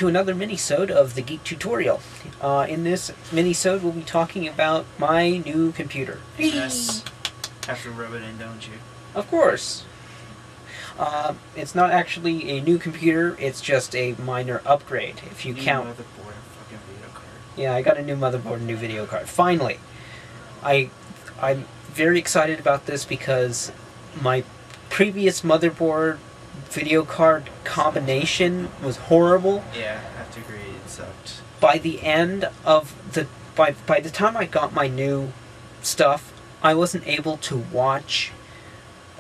to another minisode of the Geek tutorial. In this minisode, we'll be talking about my new computer. Yes. Have to rub it in, don't you? Of course. It's not actually a new computer, it's just a minor upgrade, if you count. New motherboard and fucking video card. Yeah, I got a new motherboard and new video card. Finally! I'm very excited about this because my previous motherboard video card combination was horrible. Yeah, I have to agree, it sucked. By the end of the by the time I got my new stuff, I wasn't able to watch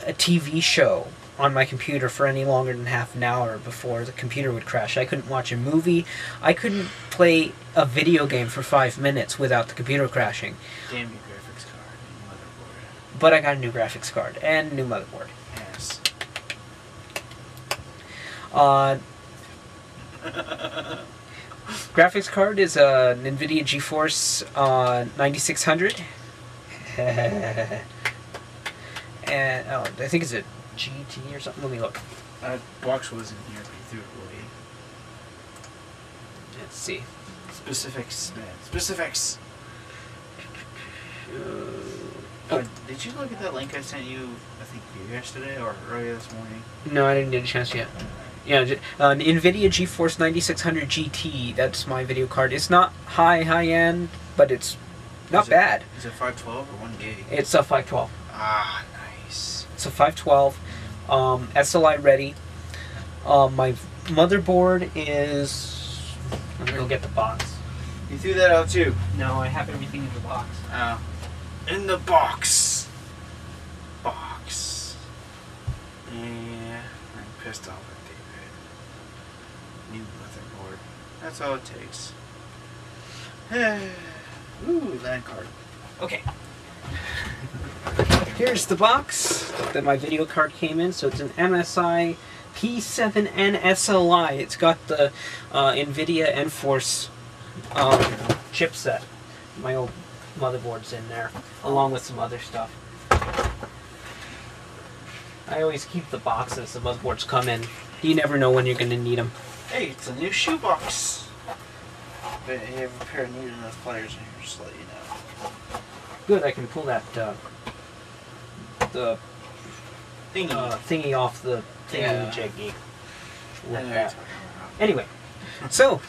a TV show on my computer for any longer than half an hour before the computer would crash. I couldn't watch a movie. I couldn't play a video game for 5 minutes without the computer crashing. Damn your graphics card and motherboard. But I got a new graphics card and a new motherboard. Yes. Graphics card is a NVIDIA GeForce 9600. And I think it's a GT or something. Let me look. Box was in here, but you threw it away. Let's see. Specifics, man. Specifics! Did you look at that link I sent you, I think yesterday or earlier this morning? No, I didn't get a chance yet. Yeah, NVIDIA GeForce 9600 GT, that's my video card. It's not high-end, but it's not bad. Is it 512 or 1 gig? It's a 512. Ah, nice. It's a 512, SLI ready. My motherboard is... Let me go get the box. You threw that out too? No, I have everything in the box. Oh. In the box. Box. Yeah, I'm pissed off at David. New motherboard. That's all it takes. Ooh, land card. Okay. Here's the box that my video card came in. So it's an MSI P7N SLI. It's got the NVIDIA Enforce chipset. My old motherboard's in there, along with some other stuff. I always keep the boxes the motherboards come in. You never know when you're going to need them. Hey, it's a new shoebox. But you have a pair of needed enough pliers in here, just to let you know. Good, I can pull that the thingy off the thingy-jiggy. Anyway, so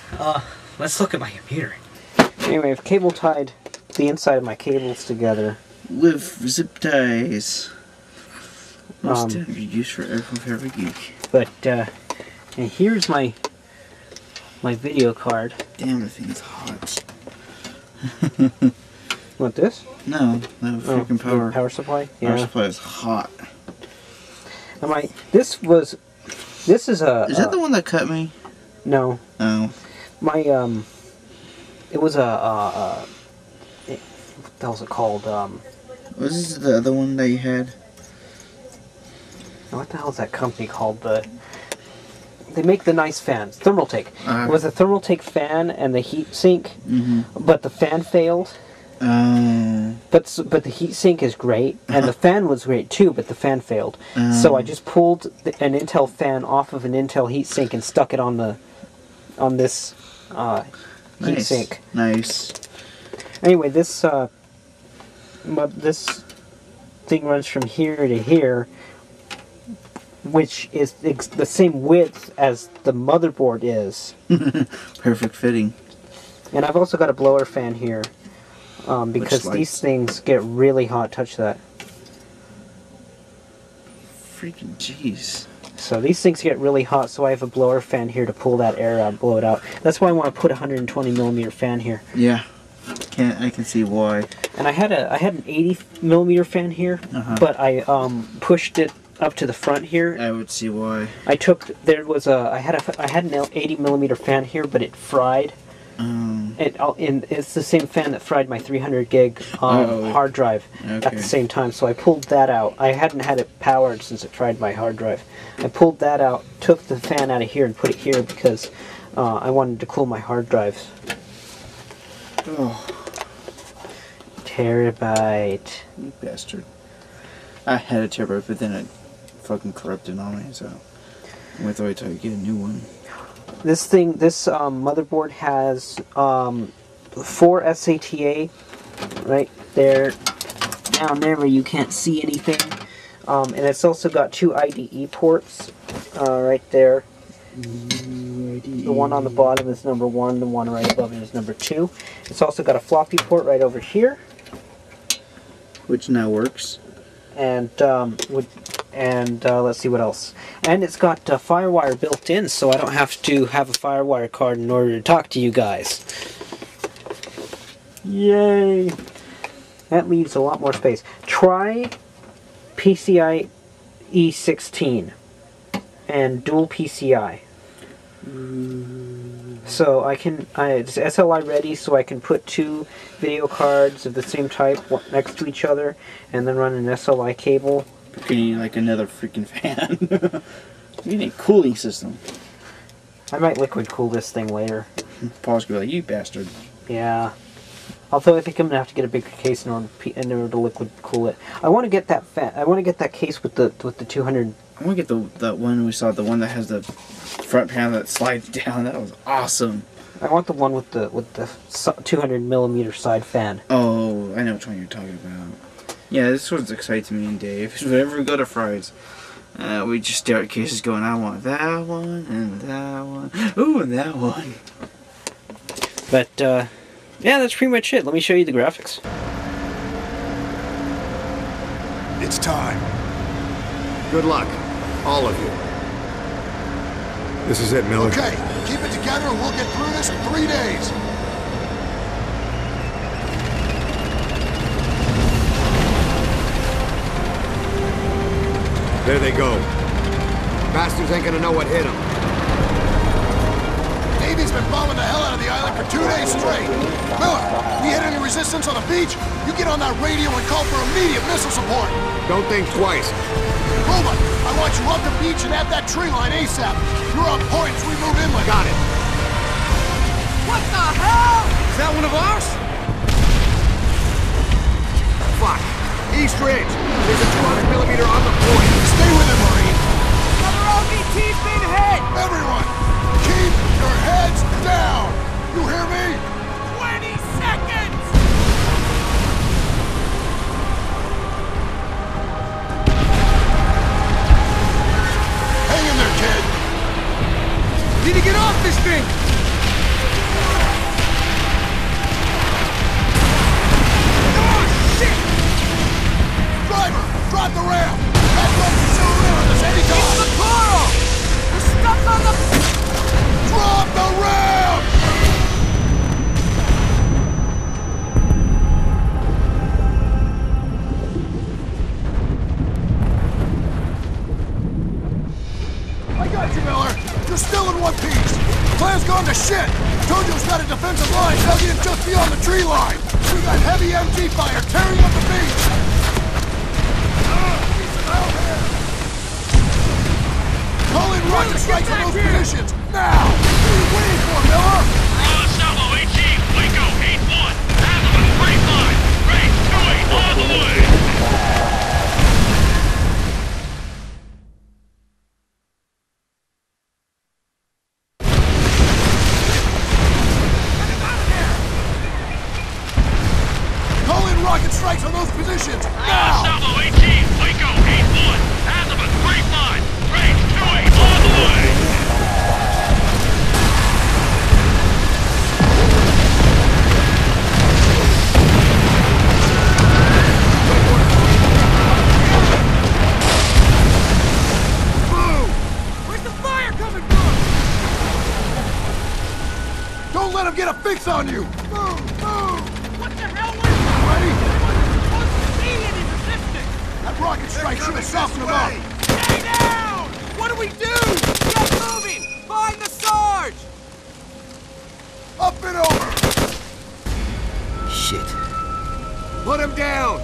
let's look at my computer. Anyway, I've cable tied the inside of my cables together with zip ties. Most used for every geek. But and here's my video card. Damn, the thing is hot. Want this? No, the freaking power supply. Yeah. Power supply is hot. And this is a. Is that the one that cut me? No. Oh. My it was a what the hell was it called? Was this the other one that you had? What the hell is that company called? They make the nice fans. Thermaltake. It was a Thermaltake fan and the heat sink, but the fan failed. But the heat sink is great, and the fan was great too, but the fan failed. So I just pulled an Intel fan off of an Intel heat sink and stuck it on this heat sink. Nice. Anyway, this thing runs from here to here, which is the same width as the motherboard is. Perfect fitting. And I've also got a blower fan here, because these things get really hot. Touch that. Freaking jeez. So these things get really hot, so I have a blower fan here to pull that air out, blow it out. That's why I want to put a 120mm fan here. Yeah. I can see why. And I had an 80mm fan here, but I pushed it up to the front here. I would see why. I had an 80mm fan here, but it fried. It's the same fan that fried my 300 gig hard drive at the same time, so I pulled that out. I hadn't had it powered since it fried my hard drive. I pulled that out, took the fan out of here and put it here because I wanted to cool my hard drives. Oh. Terabyte. You bastard. I had a terabyte, but then it fucking corrupted on me, so I'm going to wait till I get a new one. This motherboard has 4 SATA right there, down there where you can't see anything, and it's also got 2 IDE ports right there. The one on the bottom is number 1, the one right above it is number 2. It's also got a floppy port right over here, which now works. And let's see what else. And it's got FireWire built in, so I don't have to have a FireWire card in order to talk to you guys. Yay! That leaves a lot more space. Try PCI E16 and dual PCI. So it's SLI ready, so I can put 2 video cards of the same type next to each other, and then run an SLI cable. You need like another freaking fan. You need a cooling system. I might liquid cool this thing later. Paul's gonna be like, you bastard. Yeah. Although I think I'm gonna have to get a bigger case in order to liquid cool it. I want to get that I want to get that case with the 200. I want to get the one we saw, the one that has the front panel that slides down. That was awesome. I want the one with the 200mm side fan. Oh, I know which one you're talking about. Yeah, this one excites me and Dave. Whenever we go to Fry's, we just stare at cases going, I want that one, and that one, ooh, and that one. But, yeah, that's pretty much it. Let me show you the graphics. It's time. Good luck, all of you. This is it, Miller. Okay, keep it together and we'll get through this in 3 days. There they go. Bastards ain't gonna know what hit them. Navy's been bombing the hell out of the island for 2 days straight. Miller, we hit any resistance on the beach? You get on that radio and call for immediate missile support. Don't think twice. Roma, I want you up the beach and at that tree line ASAP. You're on point as we move inland. Got it. What the hell? Is that one of ours? Fuck. East Ridge. There's a 200mm on the point. Stay with it, Marine. Another LVT's been hit! Everyone, keep your heads down. You hear me? 20 seconds! Hang in there, kid. Need to get off this thing! Oh, shit! Driver, drop the ramp. That rope can zoom in on us anytime. It's the coral! We're stuck on the... Drop the ramp! I got you, Miller. You're still in one piece. Plan's gone to shit. Tojo's got a defensive line dug in just beyond the tree line. We got heavy MG fire tearing up the beach. Call in rocket strikes on those positions, now! What are you waiting for, Miller? Raw Salvo 18, Waco 8-1, Azimuth, straight line, range 28, on the way! Call in rocket strikes on those positions, Raw now! Salvo 18, Waco 8-1, Azimuth, straight line, range 28, on the way! Where's the fire coming from? Don't let him get a fix on you! Move, move! What the hell was that? Ready? I wasn't seeing any resistance! That rocket strike should have softened him up! Stay down! What do we do? Get moving! Find the Sarge! Up and over! Shit. Put him down!